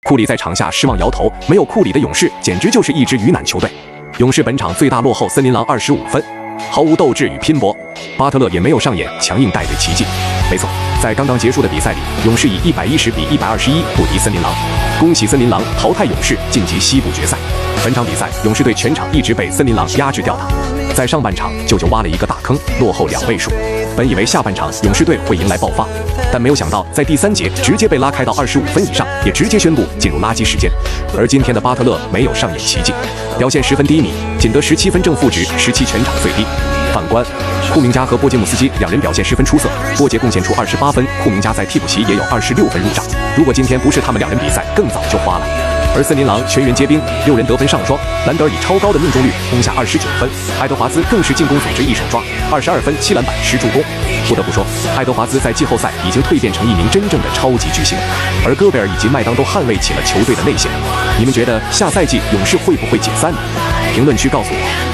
库里在场下失望摇头，没有库里的勇士简直就是一支鱼腩球队。勇士本场最大落后森林狼25分，毫无斗志与拼搏。巴特勒也没有上演强硬带队奇迹。没错，在刚刚结束的比赛里，勇士以110比121不敌森林狼。恭喜森林狼淘汰勇士晋级西部决赛。本场比赛，勇士队全场一直被森林狼压制吊打，在上半场舅舅挖了一个大坑，落后2位数。本以为下半场勇士队会迎来爆发，但没有想到在第3节直接被拉开到25分以上，也直接宣布进入垃圾时间。而今天的巴特勒没有上演奇迹，表现10分低迷，仅得17分正负值，17全场最低。反观库明加和波杰姆斯基两人表现十分出色，波杰贡献出28分，库明加在替补席也有26分入账。如果今天不是他们两人比赛，更早就花了。而森林狼全员皆兵，6人得分上双，兰德尔以超高的命中率攻下29分，爱德华兹更是进攻组织一手抓，22分7篮板10助攻。不得不说，爱德华兹在季后赛已经蜕变成一名真正的超级巨星，而戈贝尔以及麦当都捍卫起了球队的内线。你们觉得下赛季勇士会不会解散呢？评论区告诉我。